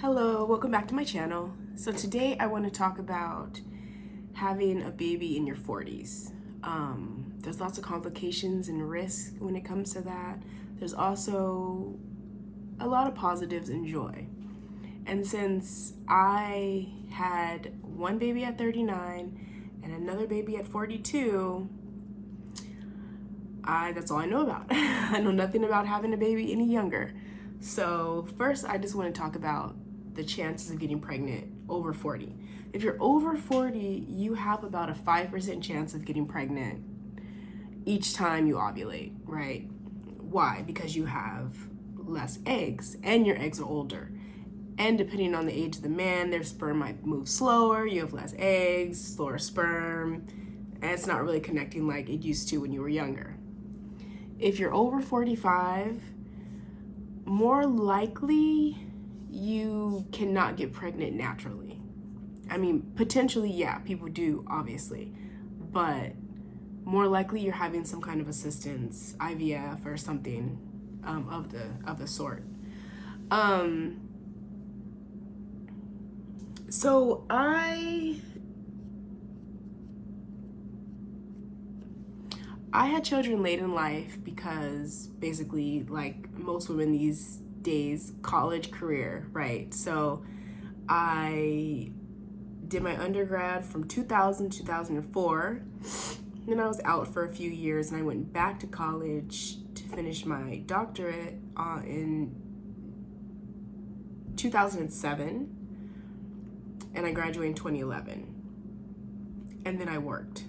Hello, welcome back to my channel. So today I want to talk about having a baby in your 40s. There's lots of complications and risks when it comes to that. There's also a lot of positives and joy. And since I had one baby at 39 and another baby at 42, that's all I know about. I know nothing about having a baby any younger. So first, I just want to talk about the chances of getting pregnant over 40. If you're over 40, you have about a 5% chance of getting pregnant each time you ovulate, right? Why? Because you have less eggs and your eggs are older. And depending on the age of the man, their sperm might move slower, you have less eggs, slower sperm, and it's not really connecting like it used to when you were younger. If you're over 45, more likely you cannot get pregnant naturally. I mean, potentially, yeah, people do, obviously, but more likely you're having some kind of assistance, IVF or something of the sort. So I had children late in life because basically, like most women these days, college career, right? So I did my undergrad from 2000 to 2004. Then I was out for a few years and I went back to college to finish my doctorate in 2007, and I graduated in 2011. And then I worked.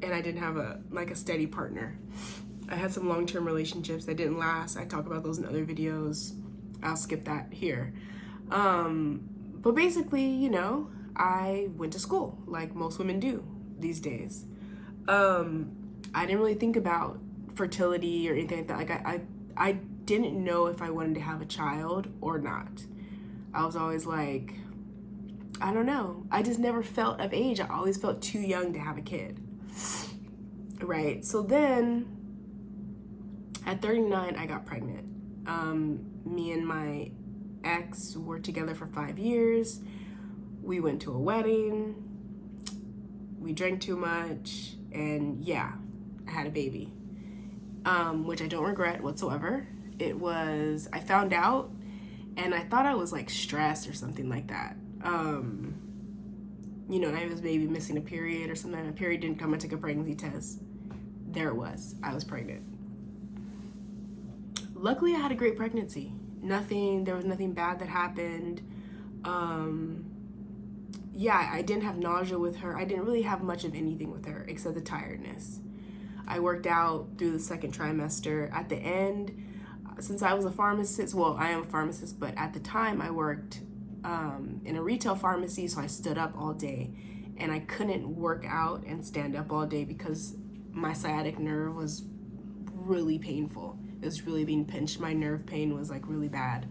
And I didn't have a steady partner. I had some long-term relationships that didn't last. I talk about those in other videos. I'll skip that here. But basically, I went to school like most women do these days. I didn't really think about fertility or anything like that. Like I didn't know if I wanted to have a child or not. I was always like, I don't know. I just never felt of age. I always felt too young to have a kid. Right. So then at 39, I got pregnant. Me and my ex were together for 5 years. We went to a wedding. We drank too much. And yeah, I had a baby, which I don't regret whatsoever. I found out and I thought I was like stressed or something like that. And I was maybe missing a period or something. My period didn't come. I took a pregnancy test. There it was. I was pregnant. Luckily, I had a great pregnancy. There was nothing bad that happened. I didn't have nausea with her. I didn't really have much of anything with her except the tiredness. I worked out through the second trimester. At the end, since I was a pharmacist, well, I am a pharmacist, but at the time I worked in a retail pharmacy, so I stood up all day, and I couldn't work out and stand up all day because my sciatic nerve was really painful. It was really being pinched. My nerve pain was like really bad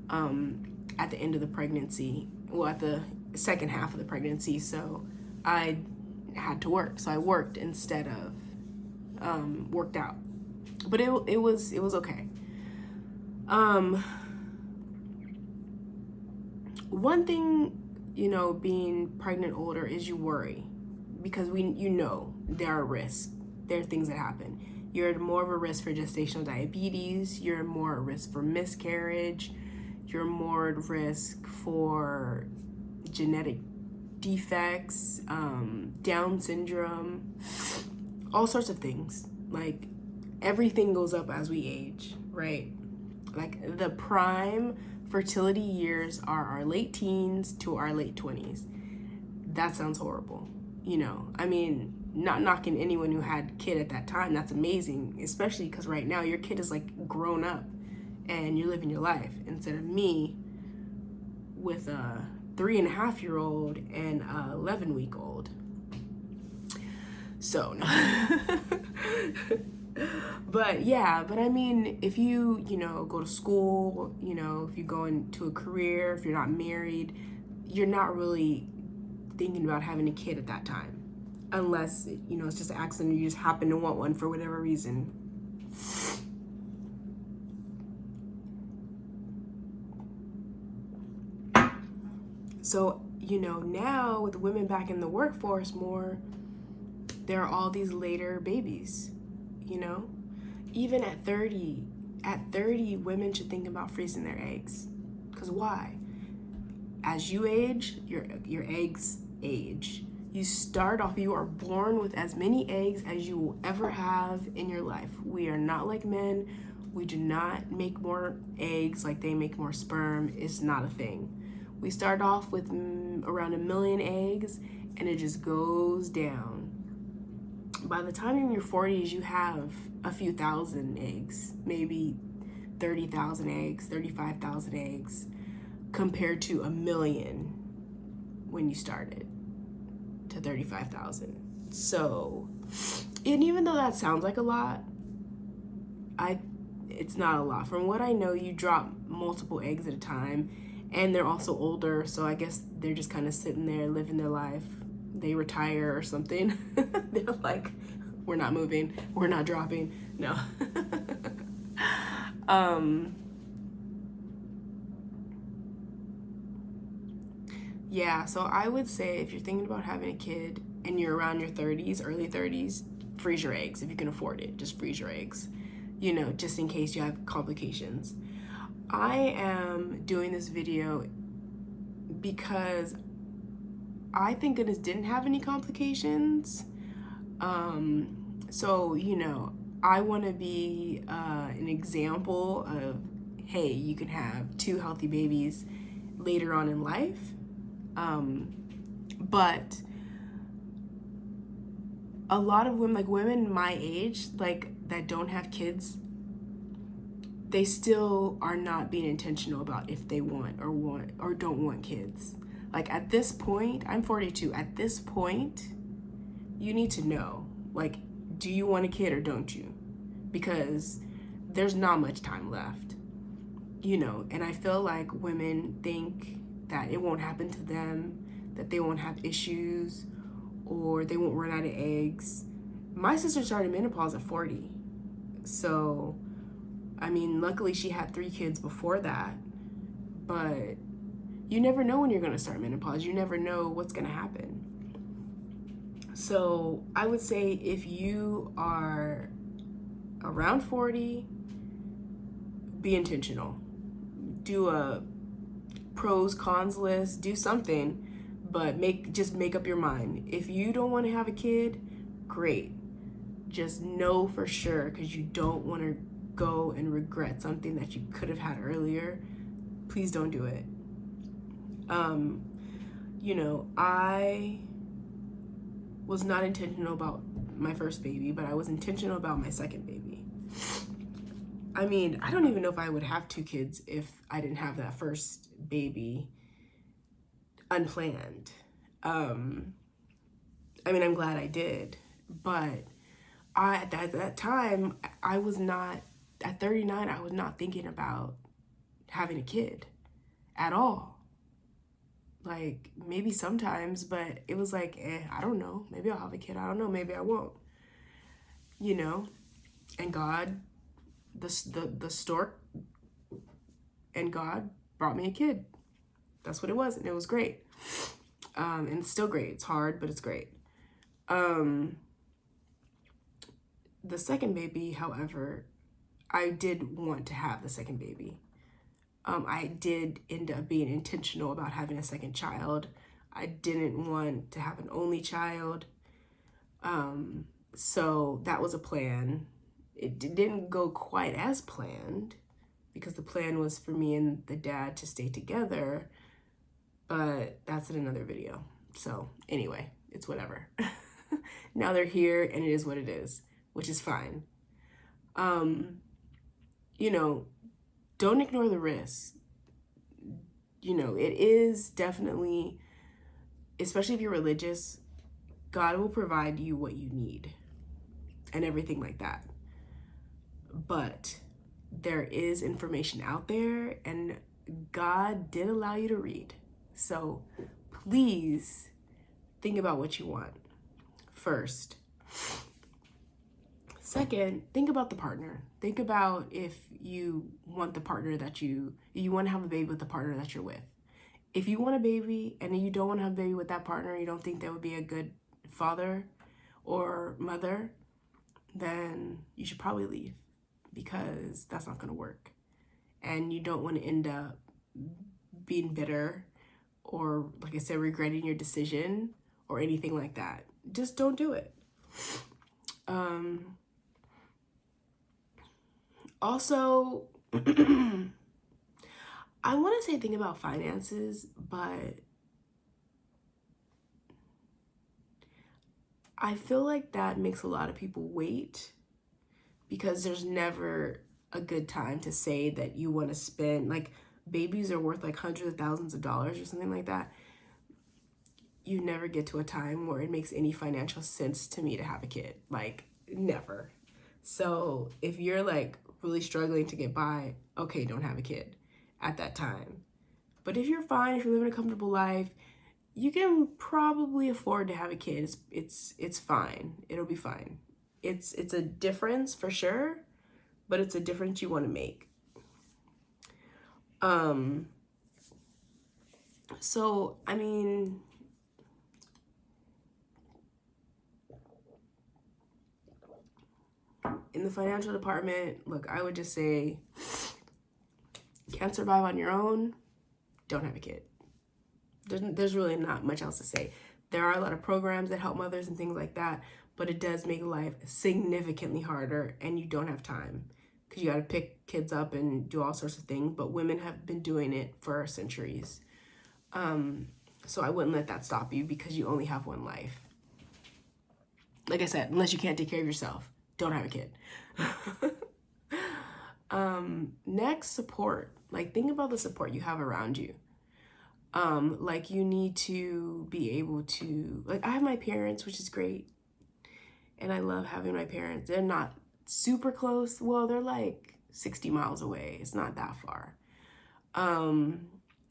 at the end of the pregnancy, at the second half of the pregnancy, so I had to work. So I worked instead of worked out, but it was okay. One thing, being pregnant older is you worry because there are risks. There are things that happen. You're at more of a risk for gestational diabetes. You're more at risk for miscarriage. You're more at risk for genetic defects, Down syndrome, all sorts of things. Like everything goes up as we age, right? Like the prime fertility years are our late teens to our late 20s. That sounds horrible. I mean, not knocking anyone who had a kid at that time. That's amazing, especially because right now your kid is like grown up and you're living your life instead of me with a 3.5-year-old and a 11-week-old. So no. But I mean, if you go to school, if you go into a career, if you're not married, you're not really thinking about having a kid at that time, unless it's just an accident, you just happen to want one for whatever reason. So, you know, now with women back in the workforce more, there are all these later babies, you know? Even at 30, women should think about freezing their eggs. Because why? As you age, your eggs age. You start off, you are born with as many eggs as you will ever have in your life. We are not like men. We do not make more eggs like they make more sperm. It's not a thing. We start off with around 1 million eggs, and it just goes down. By the time you're in your 40s, you have a few thousand eggs, maybe 30,000 eggs, 35,000 eggs, compared to 1 million when you started, to 35,000. So, and even though that sounds like a lot, it's not a lot. From what I know, you drop multiple eggs at a time, and they're also older, so I guess they're just kind of sitting there living their life. They retire or something. They're like, we're not moving, we're not dropping. No. Yeah, so I would say if you're thinking about having a kid and you're around your 30s, early 30s, freeze your eggs. If you can afford it, just freeze your eggs, you know, just in case you have complications. I am doing this video because I thank goodness didn't have any complications. So, you know, I want to be an example of, hey, you can have 2 healthy babies later on in life. But a lot of women, like women my age, like that don't have kids, they still are not being intentional about if they want or don't want kids. Like at this point, I'm 42. At this point, you need to know, like, do you want a kid or don't you? Because there's not much time left, you know, and I feel like women think that it won't happen to them, that they won't have issues, or they won't run out of eggs. My sister started menopause at 40. So, I mean, luckily she had 3 kids before that, but you never know when you're gonna start menopause. You never know what's gonna happen. So I would say if you are around 40, be intentional. Do a pros, cons list, do something, but just make up your mind. If you don't want to have a kid, great. Just know for sure, because you don't want to go and regret something that you could have had earlier. Please don't do it. You know, I was not intentional about my first baby, but I was intentional about my second baby. I mean, I don't even know if I would have 2 kids if I didn't have that first baby unplanned. I mean, I'm glad I did, but at that time, I was not, at 39, I was not thinking about having a kid at all. Like, maybe sometimes, but it was like, I don't know. Maybe I'll have a kid. I don't know. Maybe I won't. You know? And God, the stork and God brought me a kid. That's what it was, and it was great. And it's still great. It's hard, but it's great. The second baby, however, I did want to have the second baby. I did end up being intentional about having a second child. I didn't want to have an only child. So that was a plan. It didn't go quite as planned, because the plan was for me and the dad to stay together, but that's in another video. So anyway, it's whatever. Now they're here and it is what it is, which is fine. You know, don't ignore the risks. You know, it is definitely, especially if you're religious, God will provide you what you need and everything like that. But there is information out there, and God did allow you to read. So please think about what you want first. Second, think about the partner. Think about if you want the partner that you want to have a baby with the partner that you're with. if you want a baby and you don't want to have a baby with that partner, you don't think that would be a good father or mother, then you should probably leave, because that's not going to work. And you don't want to end up being bitter or, like I said, regretting your decision or anything like that. Just don't do it. Also, I want to say a thing about finances, but I feel like that makes a lot of people wait, because there's never a good time to say that you want to spend, like, babies are worth like hundreds of thousands of dollars or something like that. You never get to a time where it makes any financial sense to me to have a kid. Like, never. So if you're like really struggling to get by, okay, don't have a kid at that time. But if you're fine, if you're living a comfortable life, you can probably afford to have a kid. It's fine. It'll be fine. It's a difference for sure, but it's a difference you want to make. So I mean, in the financial department, look, I would just say, can't survive on your own, don't have a kid. There's really not much else to say. There are a lot of programs that help mothers and things like that, but it does make life significantly harder, and you don't have time, because you got to pick kids up and do all sorts of things. But women have been doing it for centuries. So I wouldn't let that stop you, because you only have one life. Like I said, unless you can't take care of yourself, don't have a kid. Next, support. Like, think about the support you have around you. Like, you need to be able to, like, I have my parents, which is great. And I love having my parents. They're not super close. Well, they're like 60 miles away. It's not that far.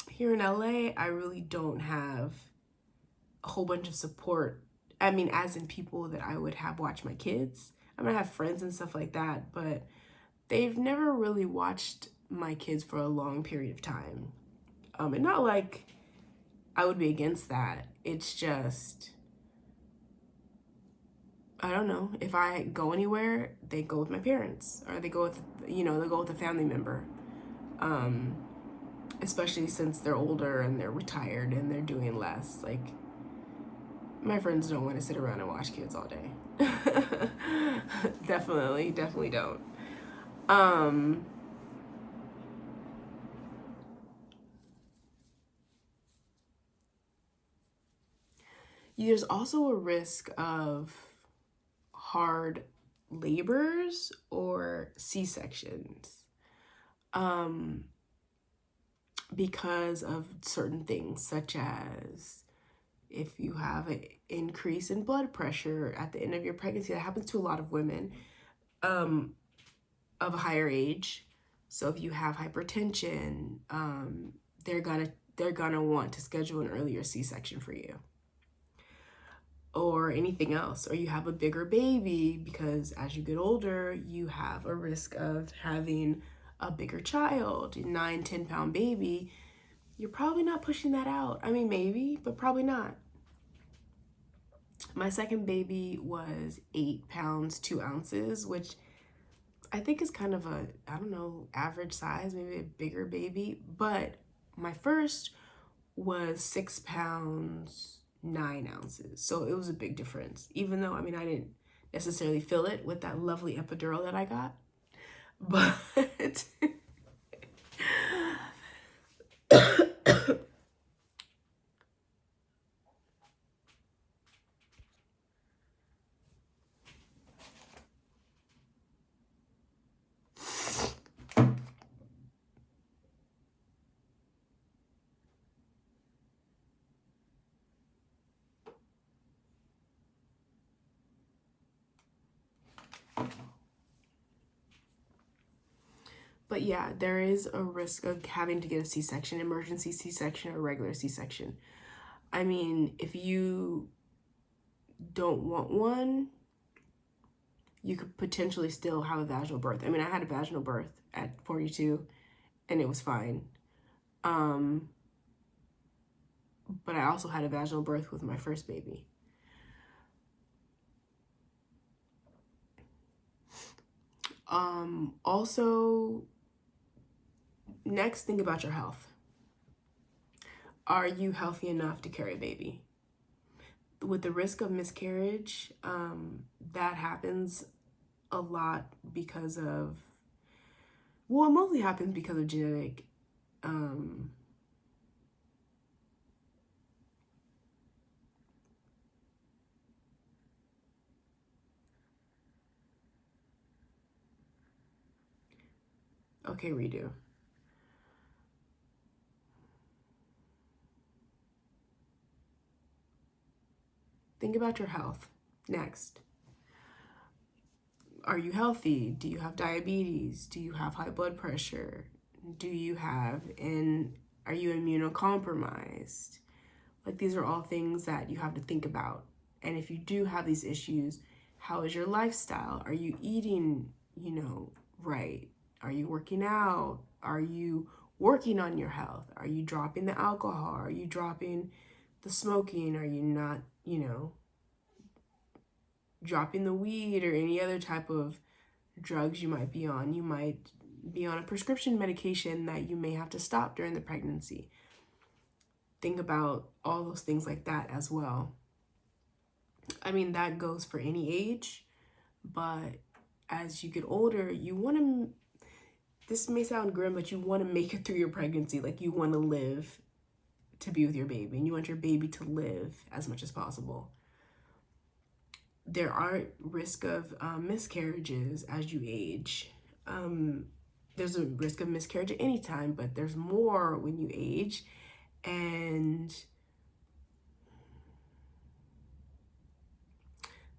Here in LA, I really don't have a whole bunch of support. I mean, as in people that I would have watch my kids. I'm gonna have friends and stuff like that, but they've never really watched my kids for a long period of time. And not like I would be against that. It's just, I don't know. If I go anywhere, they go with my parents, or they go with, they go with a family member. Especially since they're older and they're retired and they're doing less. Like, my friends don't want to sit around and watch kids all day. Definitely don't. There's also a risk of hard labors or C-sections, because of certain things, such as if you have an increase in blood pressure at the end of your pregnancy. That happens to a lot of women of a higher age. So if you have hypertension, they're gonna want to schedule an earlier C-section for you, or anything else. Or you have a bigger baby, because as you get older, you have a risk of having a bigger child, a 9-10 pound baby. You're probably not pushing that out. I mean, maybe, but probably not. My second baby was 8 pounds 2 ounces, which I think is kind of a, I don't know, average size, maybe a bigger baby. But my first was 6 pounds 9 ounces. So it was a big difference, even though, I mean, I didn't necessarily feel it with that lovely epidural that I got. But But yeah, there is a risk of having to get a C-section, emergency C-section or regular C-section. I mean, if you don't want one, you could potentially still have a vaginal birth. I mean, I had a vaginal birth at 42 and it was fine. but I also had a vaginal birth with my first baby. Also, next, think about your health. Are you healthy enough to carry a baby? With the risk of miscarriage, that happens a lot because of, well, it mostly happens because of genetic, okay, redo. Think about your health. Next. Are you healthy? Do you have diabetes? Do you have high blood pressure? Do you have, and are you immunocompromised? Like, these are all things that you have to think about. And if you do have these issues, how is your lifestyle? Are you eating, right? Are you working out? Are you working on your health? Are you dropping the alcohol? Are you dropping the smoking? Are you not, dropping the weed or any other type of drugs you might be on? You might be on a prescription medication that you may have to stop during the pregnancy. Think about all those things like that as well. I mean, that goes for any age, but as you get older, you want to, this may sound grim, but you want to make it through your pregnancy. Like, you want to live to be with your baby, and you want your baby to live as much as possible. There are risk of miscarriages as you age. There's a risk of miscarriage at any time, but there's more when you age. And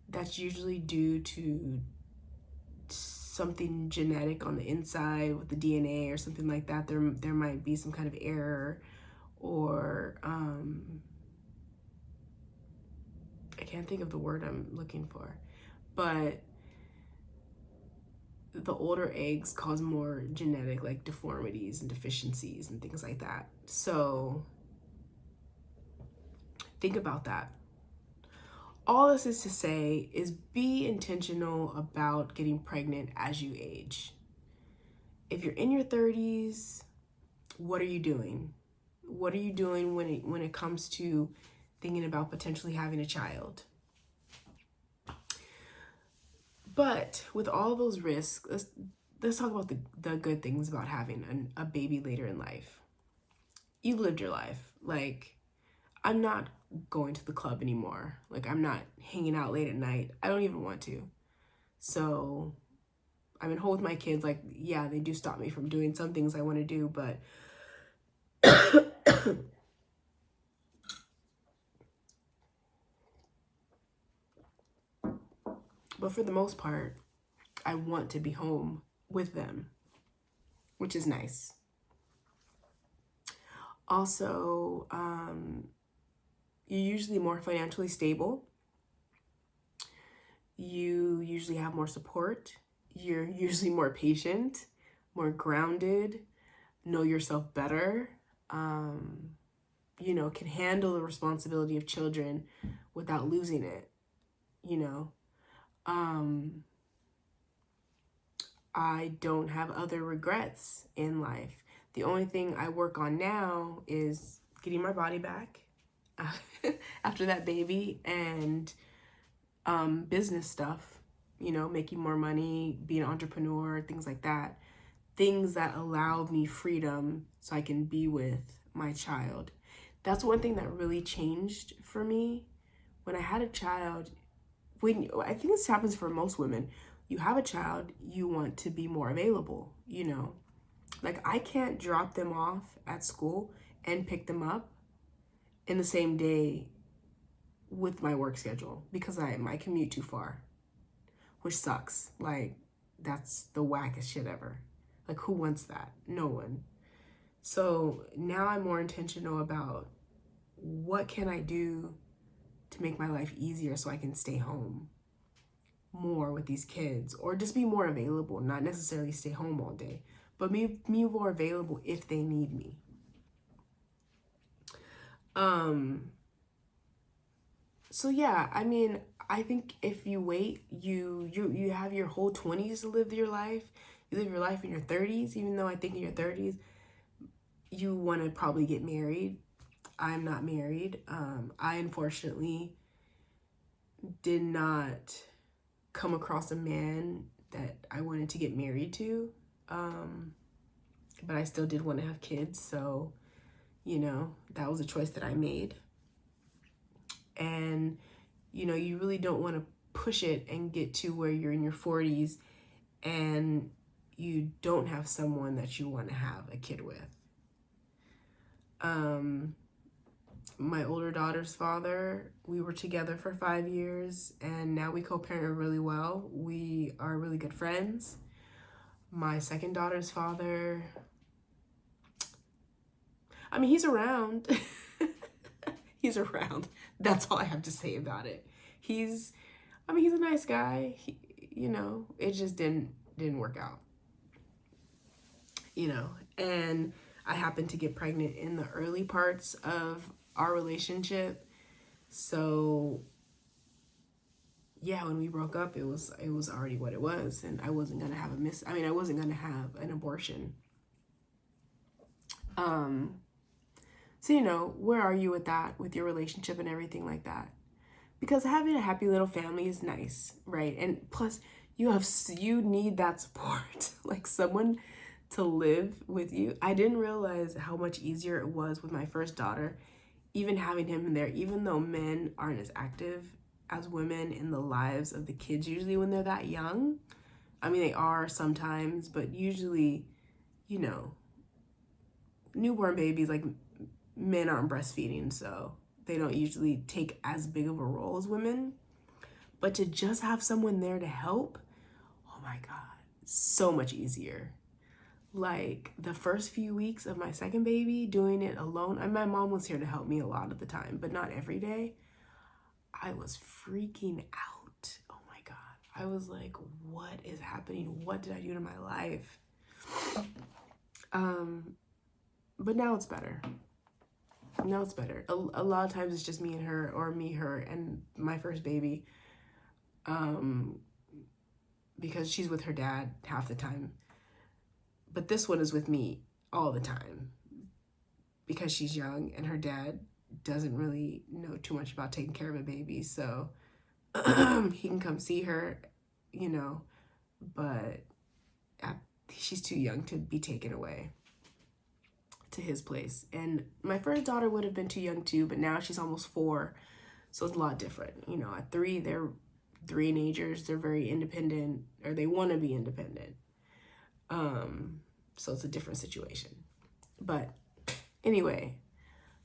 that's usually due to something genetic on the inside with the DNA or something like that. There might be some kind of error, or I can't think of the word I'm looking for, but the older eggs cause more genetic, like, deformities and deficiencies and things like that. So think about that. All this is to say is be intentional about getting pregnant as you age. If you're in your 30s, what are you doing? What are you doing when it comes to thinking about potentially having a child? But with all those risks, let's talk about the good things about having a baby later in life. You lived your life. Like, I'm not going to the club anymore. Like, I'm not hanging out late at night. I don't even want to. So I'm at home with my kids. Like, yeah, they do stop me from doing some things I want to do, but but for the most part, I want to be home with them, which is nice. Also, you're usually more financially stable. You usually have more support. You're usually more patient, more grounded, know yourself better, can handle the responsibility of children without losing it, I don't have other regrets in life. The only thing I work on now is getting my body back after that baby, and business stuff, making more money, being an entrepreneur, things like that. Things that allow me freedom so I can be with my child. That's one thing that really changed for me. When I had a child, I think this happens for most women, you have a child, you want to be more available, Like, I can't drop them off at school and pick them up in the same day with my work schedule because my commute too far, which sucks. Like, that's the wackest shit ever. Like, who wants that? No one. So now I'm more intentional about what can I do to make my life easier so I can stay home more with these kids, or just be more available, not necessarily stay home all day, but me more available if they need me. So yeah, I mean, I think if you wait, you have your whole 20s to live your life. You live your life in your 30s, even though I think in your 30s you want to probably get married. I'm not married. I unfortunately did not come across a man that I wanted to get married to. But I still did want to have kids, so that was a choice that I made. And you really don't want to push it and get to where you're in your 40s and you don't have someone that you want to have a kid with. My older daughter's father, we were together for 5 years, and now we co-parent really well. We are really good friends. My second daughter's father, I mean, he's around. He's around. That's all I have to say about it. He's a nice guy. It just didn't work out. And I happened to get pregnant in the early parts of our relationship. So yeah, when we broke up, it was already what it was, and I wasn't gonna have I wasn't gonna have an abortion. So where are you with that, with your relationship and everything like that? Because having a happy little family is nice, right? And plus, you need that support, like someone to live with you. I didn't realize how much easier it was with my first daughter, even having him in there, even though men aren't as active as women in the lives of the kids usually when they're that young. I mean, they are sometimes, but usually, newborn babies, like, men aren't breastfeeding, so they don't usually take as big of a role as women. But to just have someone there to help, oh my God, so much easier. Like the first few weeks of my second baby, doing it alone, and my mom was here to help me a lot of the time, but not every day. I was freaking out. Oh my God. I was like, what is happening? What did I do to my life? But now it's better. Now it's better. A lot of times it's just me and her, or me, her, and my first baby. Because she's with her dad half the time. But this one is with me all the time because she's young and her dad doesn't really know too much about taking care of a baby. So he can come see her, but she's too young to be taken away to his place. And my first daughter would have been too young too, but now she's almost 4. So it's a lot different. At 3, they're teenagers. They're very independent, or they want to be independent. So it's a different situation. But anyway,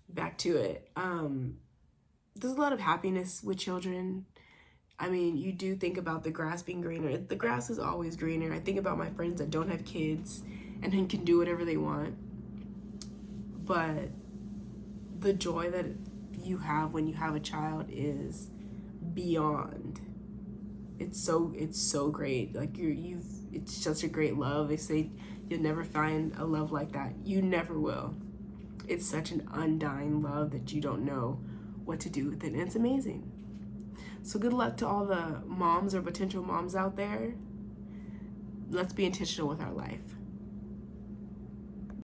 back to it. There's a lot of happiness with children. I mean, you do think about the grass being greener. The grass is always greener. I think about my friends that don't have kids and then can do whatever they want. But the joy that you have when you have a child is beyond. It's so great. Like it's such a great love. They say you'll never find a love like that. You never will. It's such an undying love that you don't know what to do with it. And it's amazing. So good luck to all the moms or potential moms out there. Let's be intentional with our life.